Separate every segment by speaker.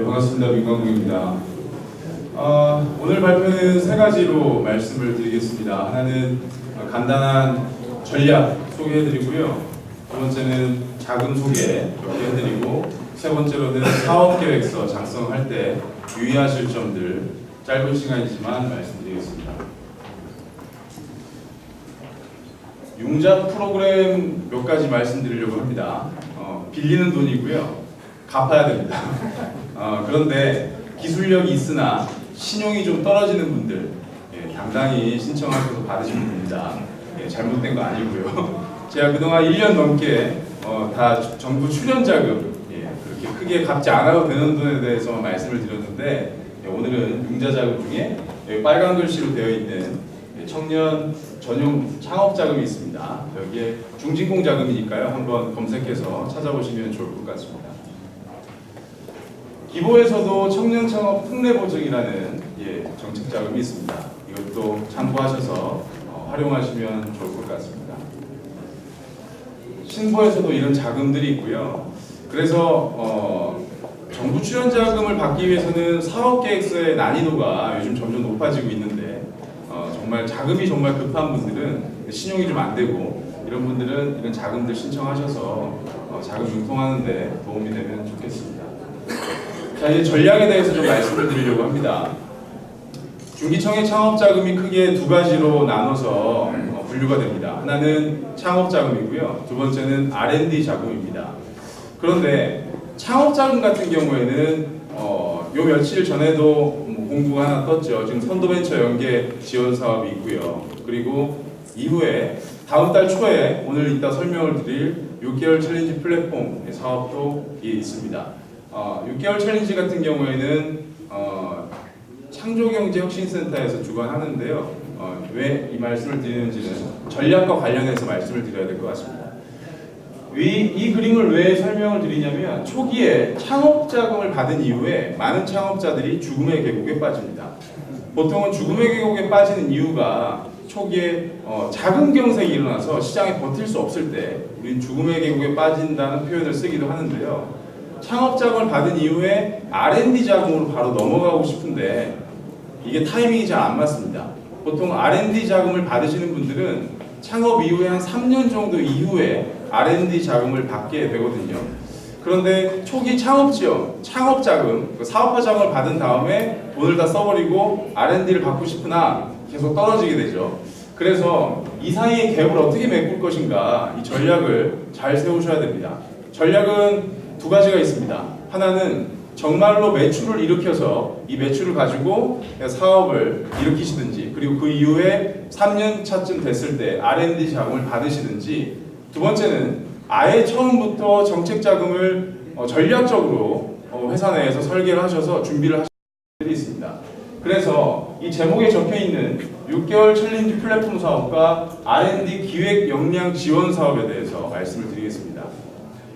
Speaker 1: 반갑습니다. 민광국입니다. 오늘 발표는 세 가지로 말씀을 드리겠습니다. 하나는 간단한 전략 소개해드리고요. 두 번째는 자금 소개 해드리고, 세 번째로는 사업계획서 작성할 때 유의하실 점들 짧은 시간이지만 말씀드리겠습니다. 융자 프로그램 몇 가지 말씀드리려고 합니다. 빌리는 돈이고요. 갚아야 됩니다. 그런데 기술력이 있으나 신용이 좀 떨어지는 분들, 당당히 신청하셔서 받으시면 됩니다. 잘못된 거 아니고요. 제가 그동안 1년 넘게 다 정부 출연자금, 그렇게 크게 갚지 않아도 되는 돈에 대해서만 말씀을 드렸는데, 오늘은 융자자금 중에 빨간 글씨로 되어 있는 청년 전용 창업자금이 있습니다. 여기에 중진공자금이니까요. 한번 검색해서 찾아보시면 좋을 것 같습니다. 기보에서도 청년창업 특례보증이라는 정책자금이 있습니다. 이것도 참고하셔서 활용하시면 좋을 것 같습니다. 신보에서도 이런 자금들이 있고요. 그래서 정부 출연자금을 받기 위해서는 사업계획서의 난이도가 요즘 점점 높아지고 있는데, 정말 자금이 정말 급한 분들은 신용이 좀 안 되고 이런 분들은 이런 자금들 신청하셔서 자금 융통하는 데 도움이 되면 좋겠습니다. 자, 이제 전략에 대해서 좀 말씀을 드리려고 합니다. 중기청의 창업자금이 크게 두 가지로 나눠서 분류가 됩니다. 하나는 창업자금이고요. 두 번째는 R&D 자금입니다. 그런데 창업자금 같은 경우에는 요 며칠 전에도 공부가 하나 떴죠. 지금 선도벤처 연계 지원 사업이 있고요. 그리고 이후에 다음 달 초에 오늘 이따 설명을 드릴 6개월 챌린지 플랫폼 사업도 있습니다. 6개월 챌린지 같은 경우에는 창조경제혁신센터에서 주관하는데요. 왜 이 말씀을 드리는지는 전략과 관련해서 말씀을 드려야 될 것 같습니다. 이 그림을 왜 설명을 드리냐면, 초기에 창업자금을 받은 이후에 많은 창업자들이 죽음의 계곡에 빠집니다. 보통은 죽음의 계곡에 빠지는 이유가 초기에 작은 경색이 일어나서 시장에 버틸 수 없을 때 우리는 죽음의 계곡에 빠진다는 표현을 쓰기도 하는데요. 창업자금을 받은 이후에 R&D 자금으로 바로 넘어가고 싶은데 이게 타이밍이 잘 안 맞습니다. 보통 R&D 자금을 받으시는 분들은 창업 이후에 한 3년 정도 이후에 R&D 자금을 받게 되거든요. 그런데 초기 창업 지원, 창업 자금, 사업화 자금을 받은 다음에 돈을 다 써버리고 R&D를 받고 싶으나 계속 떨어지게 되죠. 그래서 이 사이의 갭을 어떻게 메꿀 것인가, 이 전략을 잘 세우셔야 됩니다. 전략은 두 가지가 있습니다. 하나는 정말로 매출을 일으켜서 이 매출을 가지고 사업을 일으키시든지, 그리고 그 이후에 3년 차쯤 됐을 때 R&D 자금을 받으시든지, 두 번째는 아예 처음부터 정책 자금을 전략적으로 회사 내에서 설계를 하셔서 준비를 하시는 분들이 있습니다. 그래서 이 제목에 적혀 있는 6개월 챌린지 플랫폼 사업과 R&D 기획 역량 지원 사업에 대해서 말씀을 드리겠습니다.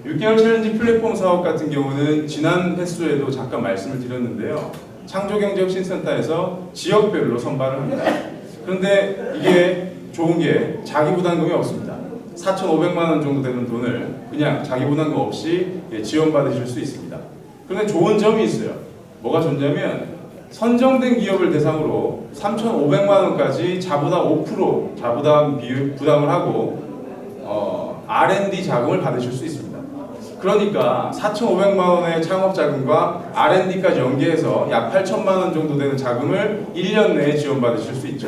Speaker 1: 6개월 챌린지 플랫폼 사업 같은 경우는 지난 횟수에도 잠깐 말씀을 드렸는데요. 창조경제혁신센터에서 지역별로 선발을 합니다. 그런데 이게 좋은 게 자기 부담금이 없습니다. 4,500만 원 정도 되는 돈을 그냥 자기 부담금 없이 지원받으실 수 있습니다. 그런데 좋은 점이 있어요. 뭐가 좋냐면 선정된 기업을 대상으로 3,500만 원까지 자부담 5% 자부담 부담을 하고 R&D 자금을 받으실 수 있습니다. 그러니까 4,500만 원의 창업 자금과 R&D까지 연계해서 약 8천만 원 정도 되는 자금을 1년 내에 지원받으실 수 있죠.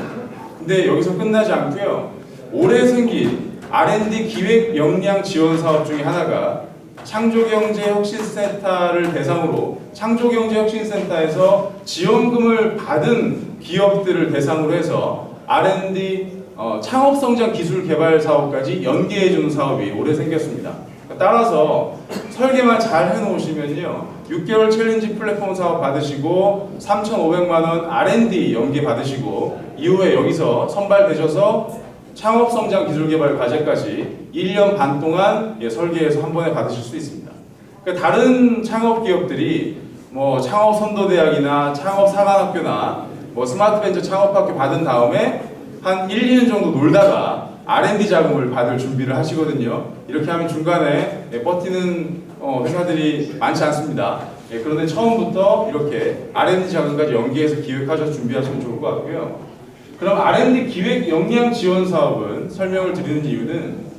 Speaker 1: 근데 여기서 끝나지 않고요. 올해 생긴 R&D 기획 역량 지원 사업 중에 하나가 창조경제혁신센터를 대상으로 창조경제혁신센터에서 지원금을 받은 기업들을 대상으로 해서 R&D 창업성장 기술 개발 사업까지 연계해주는 사업이 올해 생겼습니다. 따라서 설계만 잘 해놓으시면요, 6개월 챌린지 플랫폼 사업 받으시고 3,500만 원 R&D 연계 받으시고 이후에 여기서 선발되셔서 창업성장 기술개발 과제까지 1년 반 동안 설계해서 한 번에 받으실 수 있습니다. 그러니까 다른 창업기업들이 창업선도대학이나 창업사관학교나 스마트벤처 창업학교 받은 다음에 한 1, 2년 정도 놀다가 R&D 자금을 받을 준비를 하시거든요. 이렇게 하면 중간에 버티는 회사들이 많지 않습니다. 예, 그런데 처음부터 이렇게 R&D 자금까지 연계해서 기획하셔서 준비하시면 좋을 것 같고요. 그럼 R&D 기획 역량 지원 사업은 설명을 드리는 이유는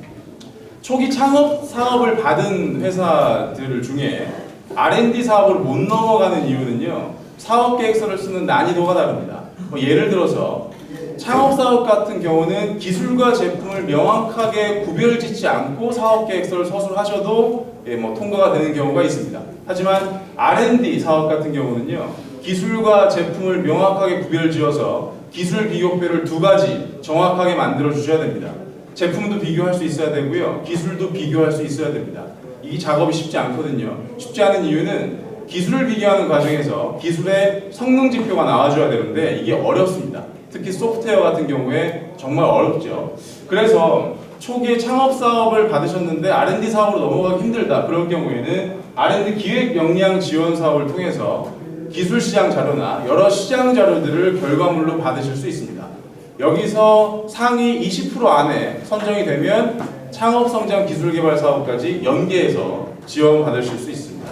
Speaker 1: 초기 창업 사업을 받은 회사들 중에 R&D 사업을 못 넘어가는 이유는요. 사업 계획서를 쓰는 난이도가 다릅니다. 예를 들어서 창업 사업 같은 경우는 기술과 제품을 명확하게 구별짓지 않고 사업 계획서를 서술하셔도 통과가 되는 경우가 있습니다. 하지만 R&D 사업 같은 경우는요. 기술과 제품을 명확하게 구별지어서 기술 비교표를 2가지 정확하게 만들어 주셔야 됩니다. 제품도 비교할 수 있어야 되고요. 기술도 비교할 수 있어야 됩니다. 이 작업이 쉽지 않거든요. 쉽지 않은 이유는 기술을 비교하는 과정에서 기술의 성능 지표가 나와줘야 되는데 이게 어렵습니다. 특히 소프트웨어 같은 경우에 정말 어렵죠. 그래서 초기에 창업 사업을 받으셨는데 R&D 사업으로 넘어가기 힘들다. 그럴 경우에는 R&D 기획 역량 지원 사업을 통해서 기술 시장 자료나 여러 시장 자료들을 결과물로 받으실 수 있습니다. 여기서 상위 20% 안에 선정이 되면 창업 성장 기술 개발 사업까지 연계해서 지원 받으실 수 있습니다.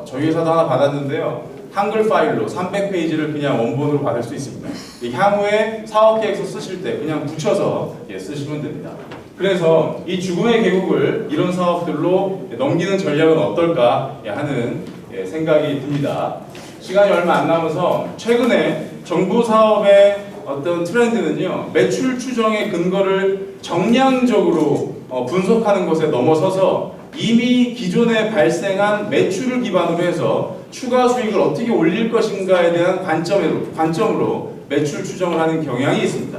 Speaker 1: 저희 회사도 하나 받았는데요. 한글 파일로 300페이지를 그냥 원본으로 받을 수 있습니다. 향후에 사업 계획서 쓰실 때 그냥 붙여서 쓰시면 됩니다. 그래서 이 죽음의 계곡을 이런 사업들로 넘기는 전략은 어떨까 하는 생각이 듭니다. 시간이 얼마 안 남아서 최근에 정부 사업의 어떤 트렌드는요. 매출 추정의 근거를 정량적으로 분석하는 것에 넘어서서 이미 기존에 발생한 매출을 기반으로 해서 추가 수익을 어떻게 올릴 것인가에 대한 관점으로 매출 추정을 하는 경향이 있습니다.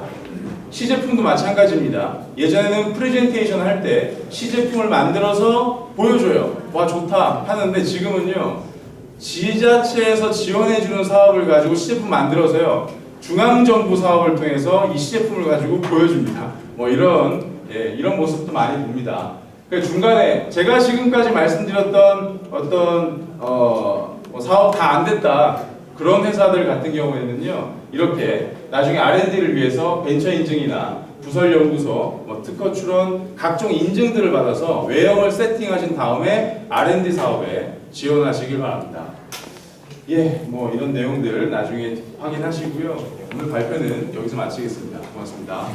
Speaker 1: 시제품도 마찬가지입니다. 예전에는 프레젠테이션 할 때 시제품을 만들어서 보여줘요. 와 좋다 하는데 지금은요. 지자체에서 지원해주는 사업을 가지고 시제품 만들어서요. 중앙정부 사업을 통해서 이 시제품을 가지고 보여줍니다. 이런 모습도 많이 봅니다. 중간에 제가 지금까지 말씀드렸던 어떤 사업 다 안 됐다 그런 회사들 같은 경우에는요 이렇게 나중에 R&D를 위해서 벤처 인증이나 부설연구소, 특허 출원 각종 인증들을 받아서 외형을 세팅하신 다음에 R&D 사업에 지원하시길 바랍니다. 이런 내용들 나중에 확인하시고요. 오늘 발표는 여기서 마치겠습니다. 고맙습니다.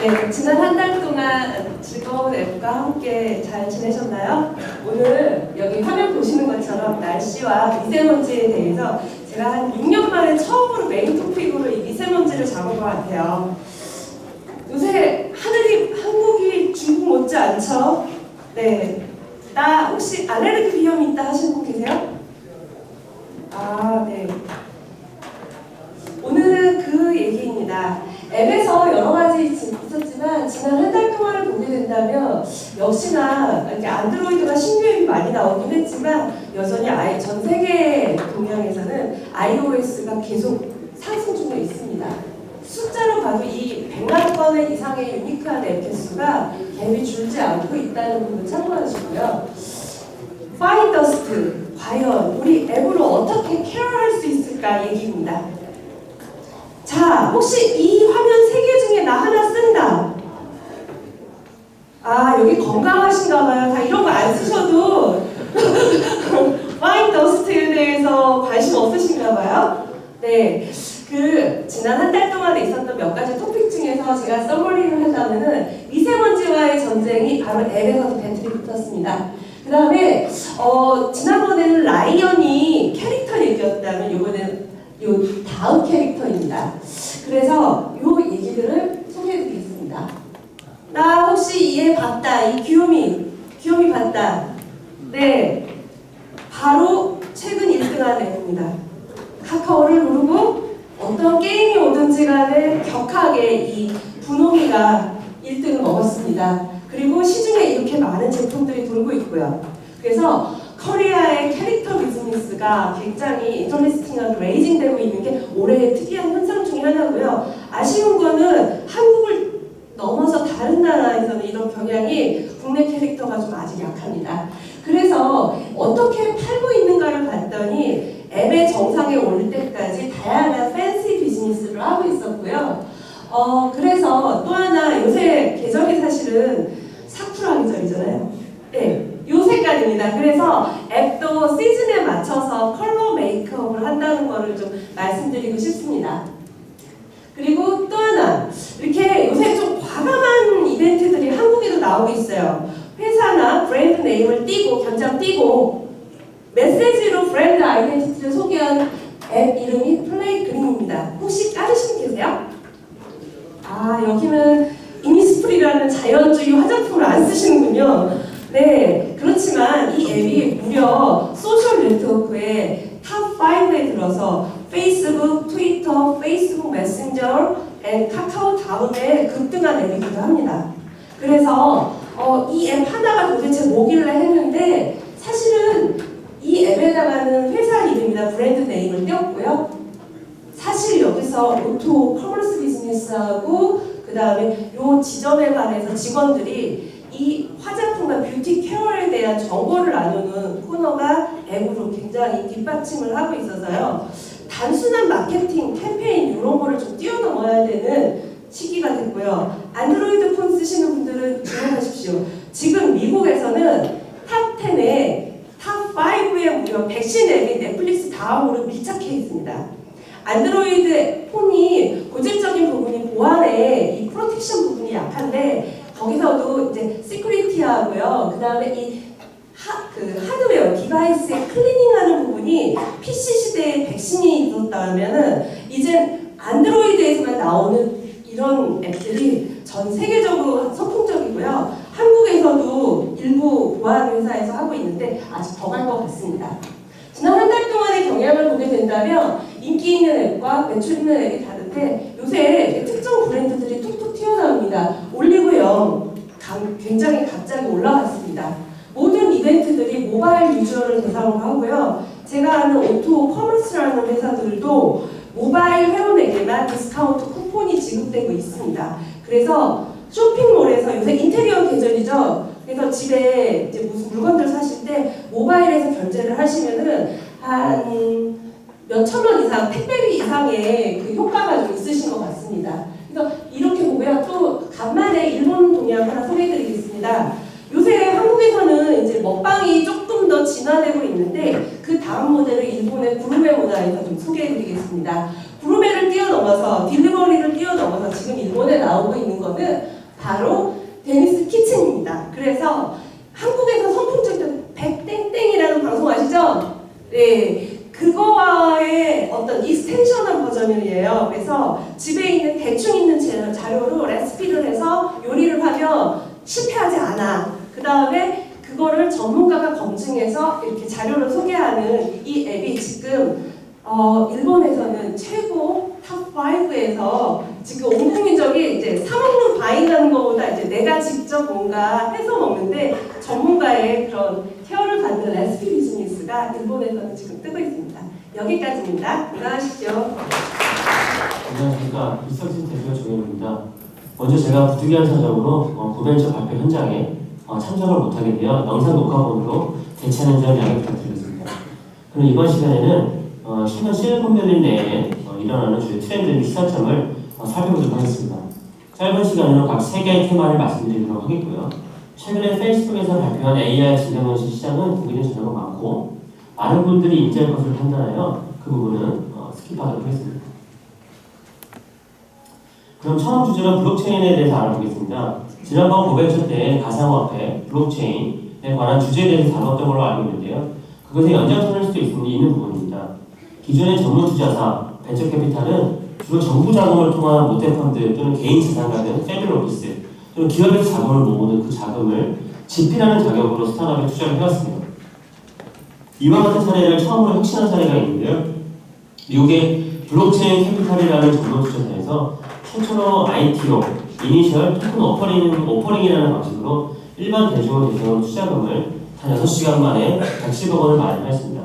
Speaker 2: 네, 지난 한 달 동안 즐거운 앱과 함께 잘 지내셨나요? 오늘 여기 화면 보시는 것처럼 날씨와 미세먼지에 대해서 제가 한 6년 만에 처음으로 메인 토픽으로 이 미세먼지를 잡은 것 같아요. 요새 하늘이 한국이 중국 못지 않죠? 네. 나 혹시 알레르기 비염이 있다 하시는 분 계세요? 네. 오늘은 그 얘기입니다. 앱에서 여러 가지 있었지만 지난 한 달 동안을 보게 된다면 역시나 이렇게 안드로이드가 신규앱이 많이 나오긴 했지만 여전히 전 세계 동향에서는 iOS가 계속 상승 중에 있습니다. 숫자로 봐도 이 100만 건의 이상의 유니크한 앱 개수가 앱이 줄지 않고 있다는 부분 참고하시고요. 파인더스트, 과연 우리 앱으로 어떻게 케어할 수 있을까 얘기입니다. 자, 혹시 이 화면 3개 중에 나 하나 쓴다. 여기 건강하신가 봐요. 다 이런 거 안 쓰셔도 파인더스트에 대해서 관심 없으신가 봐요. 네, 지난 한 달 동안에 있었던 몇 가지 토픽 중에서 제가 써머리를 하자면은 미세먼지와의 전쟁이 바로 앱에서도 배틀이 붙었습니다. 그 다음에 지난번에는 라이언이 캐릭터 얘기였다면 이번에는 요 다음 캐릭터입니다. 그래서 요 얘기들을 소개해드리겠습니다. 나 혹시 이해 봤다. 이 귀요미 봤다. 네, 바로 최근 1등한 앱입니다. 카카오를 누르고 어떤 게임이 오든지 간에 격하게 이 분홍이가 1등을 먹었습니다. 그리고 시중에 이렇게 많은 제품들이 돌고 있고요. 그래서 코리아의 캐릭터 비즈니스가 굉장히 인터레스팅하고 레이징되고 있는 게 올해의 특이한 현상 중에 하나고요. 아쉬운 거는 한국을 넘어서 다른 나라에서는 이런 경향이 국내 캐릭터가 좀 아직 약합니다. 그래서 어떻게 팔고 있는가를 봤더니 앱의 정상에 올 때까지 다양한 팬시 비즈니스를 하고 있었고요. 그래서 또 하나 요새 계절이 사실은 사쿠라 계절이잖아요. 네, 요 색깔입니다. 그래서 앱 말씀드리고 싶습니다. 그리고 또 하나, 이렇게 요새 좀 과감한 이벤트들이 한국에도 나오고 있어요. 회사나 브랜드 네임을 띄고, 견장 띄고, 메시지로 브랜드 아이덴티티를 소개한 앱 이름이 플레이그린입니다. 혹시 까르신 계세요? 아, 여기는 이니스프리라는 자연주의 화장품을 안 쓰시는군요. 네, 그렇지만 이 앱이 무려 소셜 네트워크의 탑 5에 들어서 페이스북, 트위터, 페이스북 메신저, 카카오 다음에 급등한 앱이기도 합니다. 그래서 이 앱 하나가 도대체 뭐길래 했는데 사실은 이 앱에다가는 회사 이름이나 브랜드 네임을 띄웠고요. 사실 여기서 오토 커머스 비즈니스하고 그 다음에 요 지점에 관해서 직원들이 이 화장품과 뷰티 케어에 대한 정보를 나누는 코너가 앱으로 굉장히 뒷받침을 하고 있어서요. 단순한 마케팅, 캠페인 이런 거를 좀 뛰어넘어야 되는 시기가 됐고요. 안드로이드 폰 쓰시는 분들은 주목하십시오. 지금 미국에서는 탑 10에 탑 5에 무려 백신 앱이 넷플릭스 다음으로 밀착해 있습니다. 안드로이드 폰이 고질적인 부분이 보안에 이 프로텍션 부분이 약한데 거기서도 이제 시큐리티하고요. 그 다음에 이 하드웨어, 디바이스의 클리닝하는 부분이 PC 시대에 백신이 있었다면은 이제 안드로이드에서만 나오는 이런 앱들이 전 세계적으로 선풍적이고요. 한국에서도 일부 보안 회사에서 하고 있는데 아직 더 갈 것 같습니다. 지난 한 달 동안의 경향을 보게 된다면 인기 있는 앱과 매출 있는 앱이 다른데 요새 특정 브랜드들이 툭툭 튀어나옵니다. 올리브영 굉장히 갑자기 올라갔습니다. 모든 이벤트들이 모바일 유저를 대상으로 하고요. 제가 아는 오토 커머스라는 회사들도 모바일 회원에게만 디스카운트 쿠폰이 지급되고 있습니다. 그래서 쇼핑몰에서 요새 인테리어 계절이죠. 그래서 집에 이제 무슨 물건들 사실 때 모바일에서 결제를 하시면은 한 몇천 원 이상, 택배비 이상의 그 효과가 좀 있으신 것 같습니다. 그래서 이렇게 보고요. 또 간만에 일본 동향 하나 소개해드리겠습니다. 요새 한국에서는 이제 먹방이 조금 더 진화되고 있는데 그 다음 모델을 일본의 구르메 문화에서 좀 소개해드리겠습니다. 구르메를 뛰어넘어서 딜리버리를 뛰어넘어서 지금 일본에 나오고 있는 거는 바로 데니스 키친입니다. 그래서 한국에서 선풍적인 백땡땡이라는 방송 아시죠? 네. 그거와의 어떤 익스텐션한 버전이에요. 그래서 집에 있는 대충 있는 자료로 레시피를 해서 요리를 하면 실패하지 않아. 그 다음에 그거를 전문가가 검증해서 이렇게 자료를 소개하는 이 앱이 지금 일본에서는 최고 탑 5에서 지금 온 국민적이 이제 사 먹는 과일이라는 것보다 이제 내가 직접 뭔가 해서 먹는데 전문가의 그런 케어를 받는 레시피 비즈니스가 일본에서는 지금 뜨고 있습니다. 여기까지입니다. 안녕하시죠.
Speaker 3: 안녕하십니까. 이석진 대표 정현입니다. 먼저 제가 부득이한 사정으로 구벤처 발표 현장에 참석을 못하겠는데요. 영상 녹화본으로 대체하는 점 양해 부탁드리겠습니다. 그럼 이번 시간에는 최근 실리콘밸리 내에 일어나는 주요 트렌드 및 시사점을 살펴보도록 하겠습니다. 짧은 시간으로 각 3개의 테마를 말씀드리도록 하겠고요. 최근에 페이스북에서 발표한 AR 지능원시 시장은 고민이 전화가 많고 많은 분들이 인지할 것을 판단하여 그 부분은 스킵하도록 하겠습니다. 그럼 처음 주제로 블록체인에 대해서 알아보겠습니다. 지난번 고벤처 때 가상화폐, 블록체인에 관한 주제에 대해서 다뤘던 걸로 알고 있는데요. 그것의 연장선일 수도 있는 부분입니다. 기존의 전문 투자사, 벤처 캐피탈은 주로 정부 자금을 통한 모태펀드 또는 개인 자산가 등 패밀리 오피스 또는 기업에서 자금을 모으는 그 자금을 집필하는 자격으로 스타트업에 투자를 해왔습니다. 이와 같은 사례를 처음으로 혁신한 사례가 있는데요. 미국의 블록체인 캐피탈이라는 전문 투자사에서 최초로 ITO, 이니셜 토큰 오퍼링이라는 방식으로 일반 대중을 대상으로 투자금을 단 6시간 만에 110억 원을 마련했습니다.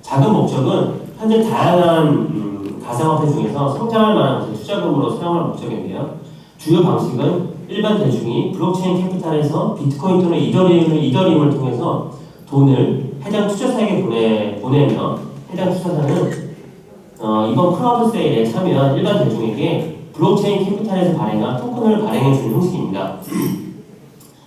Speaker 3: 자금 목적은 현재 다양한 가상화폐 중에서 성장할 만한 것을 투자금으로 사용할 목적인데요. 주요 방식은 일반 대중이 블록체인 캐피탈에서 비트코인 또는 이더리움을 통해서 돈을 해당 투자사에게 보내며 해당 투자사는 이번 크라우드 세일에 참여한 일반 대중에게 블록체인 캐피탈에서 발행한 토큰을 발행해주는 형식입니다.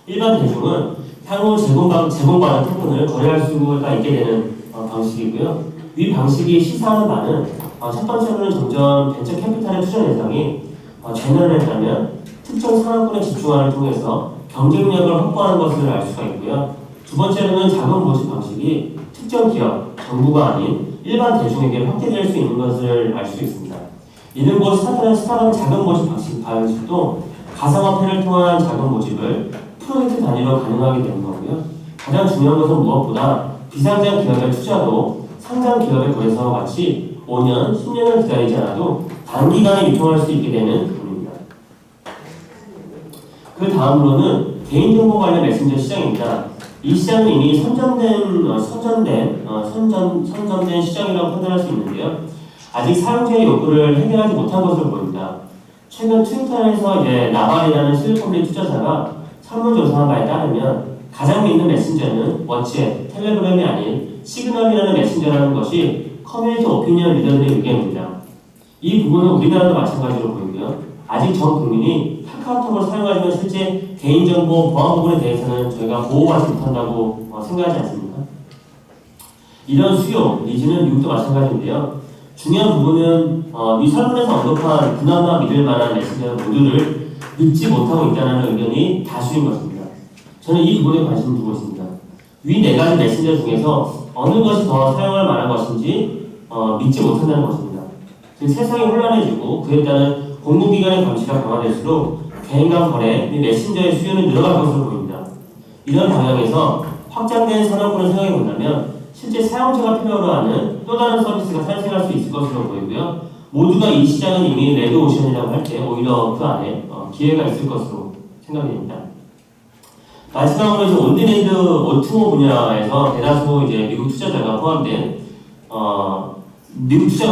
Speaker 3: 일반 대중은 향후 제공받은 토큰을 거래할 수가 있게 되는 방식이고요. 이 방식이 시사하는 바는 첫 번째로는 점점 벤처 캐피탈의 투자 대상이 전환을 했다면 특정 산업군에 집중하는 통해서 경쟁력을 확보하는 것을 알 수가 있고요. 두 번째로는 자금 모집 방식이 특정 기업, 정부가 아닌 일반 대중에게 확대될 수 있는 것을 알 수 있습니다. 이는 곧 스타트업 자금 모집 방식도 가상화폐를 통한 자금 모집을 프로젝트 단위로 가능하게 되는 거고요. 가장 중요한 것은 무엇보다 비상장 기업의 투자도 상장 기업에 거래서 마치 5년, 10년을 기다리지 않아도 단기간에 유통할 수 있게 되는 부분입니다. 그 다음으로는 개인정보 관련 메신저 시장입니다. 이 시장은 이미 선점된 시장이라고 판단할 수 있는데요. 아직 사용자의 욕구를 해결하지 못한 것으로 보입니다. 최근 트위터에서 나발이라는 실리콘밸리 투자자가 설문조사한 바에 따르면 가장 믿는 메신저는 워치앱, 텔레그램이 아닌 시그널이라는 메신저라는 것이 커뮤니티 오피니언 리더들의 의견입니다. 이 부분은 우리나라도 마찬가지로 보이고요. 아직 전 국민이 카카오톡을 사용하지만 실제 개인정보 보안 부분에 대해서는 저희가 보호받지 못한다고 생각하지 않습니까? 이런 수요, 니즈는 미국도 마찬가지인데요. 중요한 부분은 이 설문에서 언급한 그나마 믿을 만한 메신저 모두를 믿지 못하고 있다는 의견이 다수인 것입니다. 저는 이 부분에 관심을 두고 있습니다. 위 네 가지 메신저 중에서 어느 것이 더 사용할 만한 것인지 믿지 못한다는 것입니다. 즉 세상이 혼란해지고 그에 따른 공공기관의 감시가 강화될수록 개인 간 거래 및 메신저의 수요는 늘어갈 것으로 보입니다. 이런 방향에서 확장된 산업군을 생각해 본다면 실제 사용자가 필요로 하는 또 다른 서비스가 탄생할 수 있을 것으로 보이고요. 모두가 이 시장은 이미 레드오션이라고 할 때 오히려 그 안에 기회가 있을 것으로 생각이 됩니다. 마지막으로 이제 온디맨드 O2O 분야에서 대다수 미국 투자가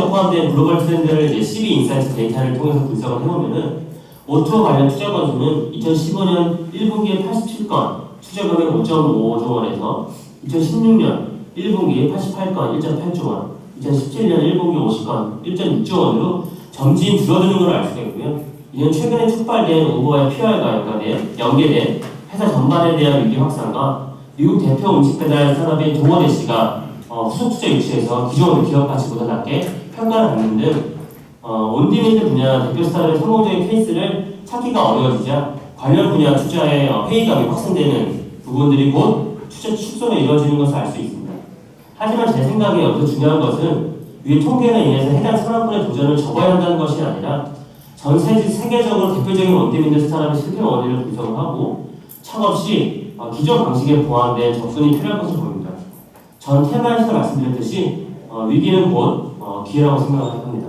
Speaker 3: 포함된 글로벌 트렌드를 CB 인사이트 데이터를 통해서 분석을 해보면은 O2O 관련 투자 건수는 2015년 1분기에 87건, 투자 금액 5.5조 원에서 2016년 1분기에 88건, 1.8조 원, 2017년 1분기 50건, 1.6조 원으로 점진 줄어드는 걸 알 수가 있고요. 이는 최근에 촉발된 우버의 PR과 연계된 회사 전반에 대한 위기 확산과 미국 대표 음식 배달 산업인 동원대시가 후속 투자 유치에서 기존 기업 가치보다 낮게 평가를 받는 등 온디맨드 분야 대표 스타들의 성공적인 케이스를 찾기가 어려워지자 관련 분야 투자의 회의감이 확산되는 부분들이 곧 투자 축소로 이루어지는 것을 알 수 있습니다. 하지만 제 생각에 더 중요한 것은 위 통계로 인해서 해당 산업군의 도전을 접어야 한다는 것이 아니라 전 세계적으로 대표적인 온디맨드 스타트업의 실패 원인을 분석을 하고 척없이 기존 방식에 보완된 접근이 필요할 것으로 보입니다. 전 테마에서 말씀드렸듯이 위기는 곧 기회라고 생각을 합니다.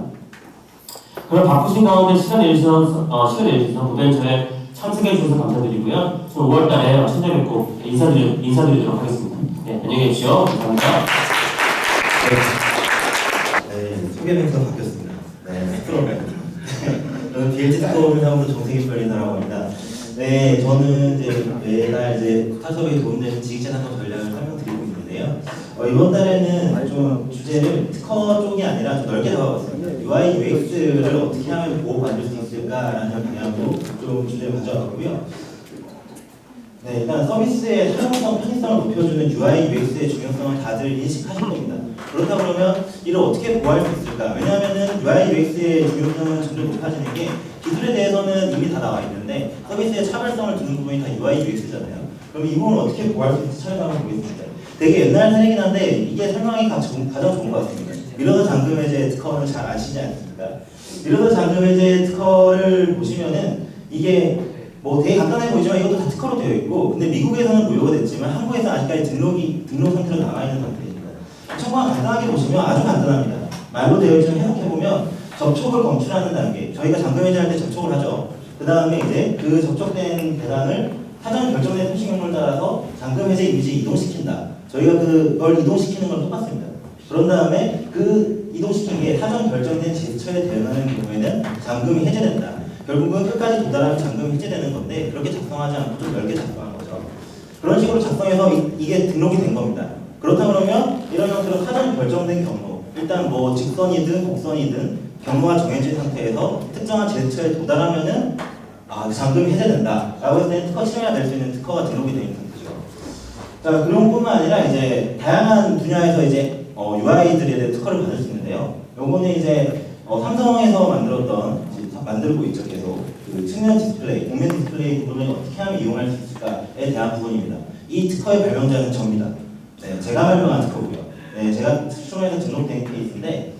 Speaker 3: 그럼 바쁘신 가운데 시간 내주셔서 고벤처에 참석해 주셔서 감사드리고요. 저는 5월달에 찾아뵙고 인사드리도록 하겠습니다. 네, 안녕히 계십시오. 감사합니다.
Speaker 4: 네, 소개 멘트가 바뀌었습니다. 네, 저는 DLG 특허 사무소 정세기 변리사라고 합니다. 네, 저는 매달 스타트업에 도움되는 지식재산권 전략을 설명드리고 있는데요. 이번 달에는 좀 주제를 특허 쪽이 아니라 좀 넓게 잡아봤습니다. UI, UX를 어떻게 하면 보호받을 수 있을까라는 방향으로 좀 주제를 가져왔고요. 네, 일단 서비스의 사용성, 편의성을 높여주는 UI, UX의 중요성을 다들 인식하실 겁니다. 그렇다 그러면 이를 어떻게 보호할 수 있을까? 왜냐하면 UI, UX의 중요성은 점점 높아지는 게 기술에 대해서는 이미 다 나와 있는데 서비스의 차별성을 두는 부분이 다 UI, UX잖아요. 그럼 이 부분을 어떻게 보호할 수 있을지 설명을 보겠습니다. 되게 옛날 사례긴 한데 이게 설명이 가장 좋은 것 같습니다. 밀러더 잠금해제 특허를 잘 아시지 않습니까? 밀러더 잠금해제 특허를 보시면은 이게 되게 간단해 보이지만 이것도 다 특허로 되어 있고 근데 미국에서는 무효가 됐지만 한국에서 아직까지 등록 상태로 남아있는 상태입니다. 청구가 간단하게 보시면 아주 간단합니다. 말로 되어 있지만 해석해보면 접촉을 검출하는 단계 저희가 잠금 해제할 때 접촉을 하죠. 그 다음에 이제 그 접촉된 대상을 사전 결정된 통신경로를 따라서 잠금 해제 이미지 이동시킨다. 저희가 그걸 이동시키는 건 똑같습니다. 그런 다음에 그 이동시킨 게 사전 결정된 제스처에 대응하는 경우에는 잠금이 해제된다. 결국은 끝까지 도달하면 잠금이 해제되는 건데 그렇게 작성하지 않고 좀 넓게 작성한 거죠. 그런 식으로 작성해서 이게 등록이 된 겁니다. 그렇다 그러면 이런 형태로 사전 결정된 경로 일단 직선이든 곡선이든 경로가 정해진 상태에서 특정한 제스처에 도달하면은 잠금이 해제된다 라고 했을 때 특허 실행이 될 수 있는 특허가 등록이 되어 있는 상태죠. 자, 그런 뿐만 아니라 이제 다양한 분야에서 이제 UI들에 대해 특허를 받을 수 있는데요. 요거는 이제 삼성에서 만들고 있죠. 계속 그 측면 디스플레이, 공면 디스플레이 부분을 어떻게 하면 이용할 수 있을까에 대한 부분입니다. 이 특허의 발명자는 접니다. 네, 제가 발명한 특허고요. 네, 제가 추천해서 등록된 케이스인데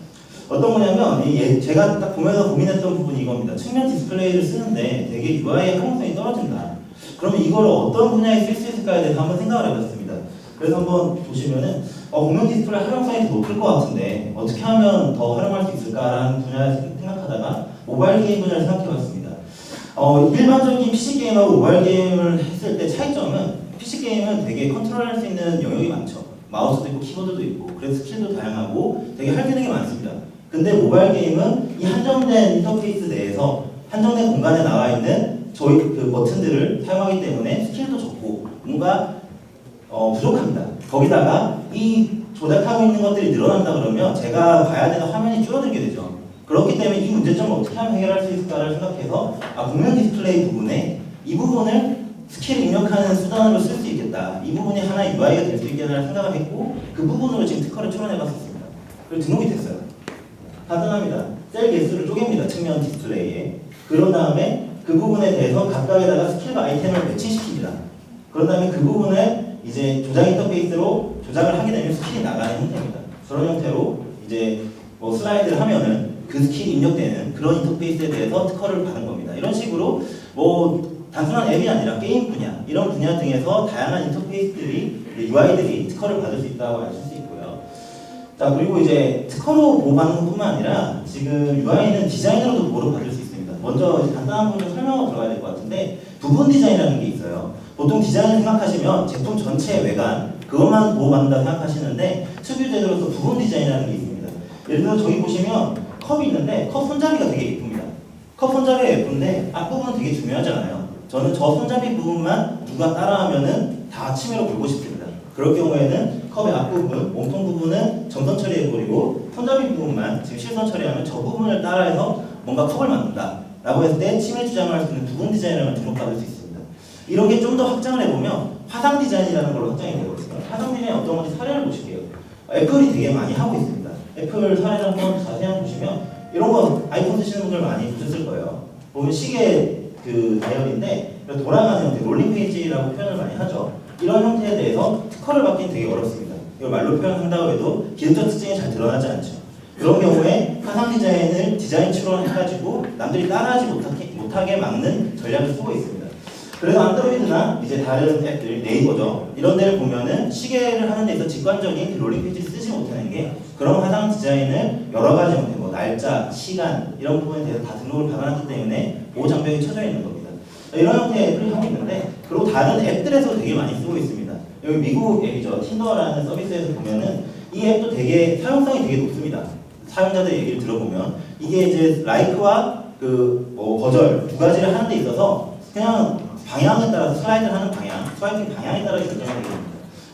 Speaker 4: 어떤 거냐면 제가 딱 보면서 고민했던 부분이 이겁니다. 측면 디스플레이를 쓰는데 되게 UI의 활용성이 떨어진다. 그러면 이걸 어떤 분야에 쓸 수 있을까에 대해서 한번 생각을 해봤습니다. 그래서 한번 보시면은 공면 디스플레이 활용성이 더 높을 것 같은데 어떻게 하면 더 활용할 수 있을까라는 분야를 생각하다가 모바일 게임 분야를 생각해봤습니다. 일반적인 PC 게임하고 모바일 게임을 했을 때 차이점은 PC 게임은 되게 컨트롤할 수 있는 영역이 많죠. 마우스도 있고 키보드도 있고 그래서 스킬도 다양하고 되게 할 수 있는 게 많습니다. 근데 모바일 게임은 이 한정된 인터페이스 내에서 한정된 공간에 나와 있는 저희 그 버튼들을 사용하기 때문에 스킬도 적고 뭔가 부족합니다. 거기다가 이 조작하고 있는 것들이 늘어난다 그러면 제가 봐야 되는 화면이 줄어들게 되죠. 그렇기 때문에 이 문제점을 어떻게 하면 해결할 수 있을까를 생각해서 공면 디스플레이 부분에 이 부분을 스킬 입력하는 수단으로 쓸 수 있겠다. 이 부분이 하나의 UI가 될 수 있겠다는 생각을 했고 그 부분으로 지금 특허를 출원해봤었습니다. 그리고 등록이 됐어요. 간단합니다. 셀 개수를 쪼갭니다. 측면 디스플레이에. 그런 다음에 그 부분에 대해서 각각에다가 스킬과 아이템을 매칭시킵니다. 그런 다음에 그 부분을 이제 조작 인터페이스로 조작을 하게 되면 스킬이 나가는 형태입니다. 그런 형태로 이제 슬라이드를 하면은 그 스킬이 입력되는 그런 인터페이스에 대해서 특허를 받은 겁니다. 이런 식으로 단순한 앱이 아니라 게임 분야, 이런 분야 등에서 다양한 인터페이스들이, UI들이 특허를 받을 수 있다고 아실 수 있고요. 자, 그리고 이제 특허로 보호받는 것뿐만 아니라 지금 UI는 디자인으로도 보호를 받을 수 있습니다. 먼저 간단한 부분 좀 설명하고 들어가야 될 것 같은데 부분 디자인이라는 게 있어요. 보통 디자인을 생각하시면 제품 전체의 외관, 그것만 보호받는다 생각하시는데 특유 제도로서 부분 디자인이라는 게 있습니다. 예를 들어 저기 보시면 컵이 있는데 컵 손잡이가 되게 예쁩니다. 컵 손잡이가 예쁜데 앞부분은 되게 중요하지 않아요. 저는 저 손잡이 부분만 누가 따라하면은 다 치매로 굴고 싶습니다. 그럴 경우에는 컵의 앞부분, 몸통 부분은 점선 처리해버리고 손잡이 부분만 지금 실선 처리하면 저 부분을 따라해서 뭔가 컵을 만든다 라고 했을 때 치매 주장을 할 수 있는 부분 디자인을 등록받을 수 있습니다. 이런 게 좀 더 확장을 해보면 화상 디자인이라는 걸로 확장이 되거든요. 화상 디자인 어떤 건지 사례를 보실게요. 애플이 되게 많이 하고 있습니다. 애플 사례를 한번 자세히 한번 보시면 이런 거 아이폰 쓰시는 분들 많이 보셨을 거예요. 보면 시계 그 다이얼인데 돌아가는 형태, 롤링 페이지라고 표현을 많이 하죠. 이런 형태에 대해서 특허를 받기는 되게 어렵습니다. 이걸 말로 표현한다고 해도 기능적 특징이 잘 드러나지 않죠. 그런 경우에 화상 디자인을 디자인 추론해가지고 남들이 따라하지 못하게 막는 전략을 쓰고 있습니다. 그래서 안드로이드나 이제 다른 앱들, 네이버죠. 이런 데를 보면은 시계를 하는 데 있어서 직관적인 롤링 페이지를 쓰지 못하는 게 그런 화상 디자인을 여러 가지 형태, 날짜, 시간 이런 부분에 대해서 다 등록을 받아놨기 때문에 보호 장벽이 쳐져 있는 겁니다. 이런 형태의 앱을 하고 있는데 그리고 다른 앱들에서 되게 많이 쓰고 있습니다. 여기 미국 앱이죠. 틴더라는 서비스에서 보면은 이 앱도 되게 사용성이 되게 높습니다. 사용자들 얘기를 들어보면 이게 이제 라이크와 거절 두 가지를 하는 데 있어서 그냥 방향에 따라서 슬라이드를 하는 방향, 스와이핑 방향에 따라 결정하게 됩니다.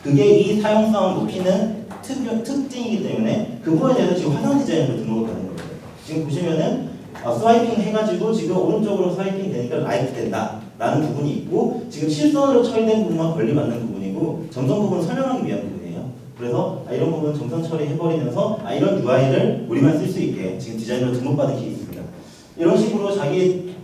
Speaker 4: 그게 이 사용성을 높이는 특징이기 때문에 그 부분에 대해서 지금 화상 디자인으로 등록을 받는 겁니다. 지금 보시면은 스와이핑 해가지고 지금 오른쪽으로 스와이핑 되니까 라이크 된다 라는 부분이 있고 지금 실선으로 처리된 부분만 권리받는 부분이고 점선 부분은 설명하기 위한 부분이에요. 그래서 이런 부분 점선 처리해버리면서 이런 UI를 우리만 쓸 수 있게 지금 디자인으로 등록받은 케이스입니다. 이런 식으로 자기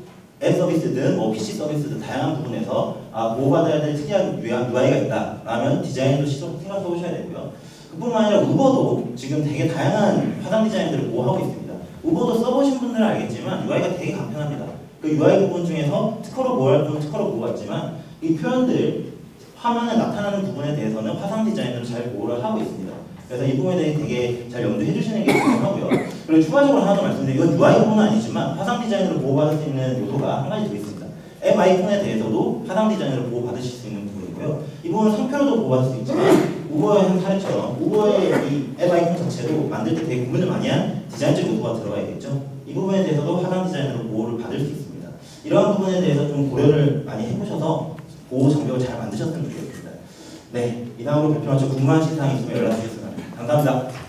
Speaker 4: 앱 서비스든 PC 서비스든 다양한 부분에서 보호받아야 될 특이한 UI가 있다 라면 디자인도 생각해 보셔야 되고요. 그뿐만 아니라 우버도 지금 되게 다양한 화상 디자인들을 보호하고 있습니다. 우버도 써보신 분들은 알겠지만 UI가 되게 간편합니다. 그 UI 부분 중에서 특허로 보호할 부분 특허로 보호했지만 이 표현들 화면에 나타나는 부분에 대해서는 화상 디자인으로 잘 보호를 하고 있습니다. 그래서 이 부분에 대해 되게 잘 염두해 주시는 게 중요하고요. 그리고 추가적으로 하나 더 말씀드리면 이건 UI 부분은 아니지만 화상 디자인으로 보호받을 수 있는 요소가 한 가지 더 있습니다. 앱 아이콘에 대해서도 화상 디자인으로 보호받으실 수 있는 부분이고요. 이 부분은 상표로도 보호받을 수 있지만 우버의 한 사례처럼 우버의 이 앱 아이콘 자체도 만들 때 되게 고민을 많이 한 디자인적 요소가 들어가야겠죠. 이 부분에 대해서도 화상 디자인으로 보호를 받을 수 있습니다. 이러한 부분에 대해서 좀 고려를 많이 해보셔서 보호 장벽을 잘 만드셨으면 좋겠습니다. 네, 이상으로 발표 마쳐 궁금한 사항이 있으면 연락 주시기 바랍니다. 감사합니다.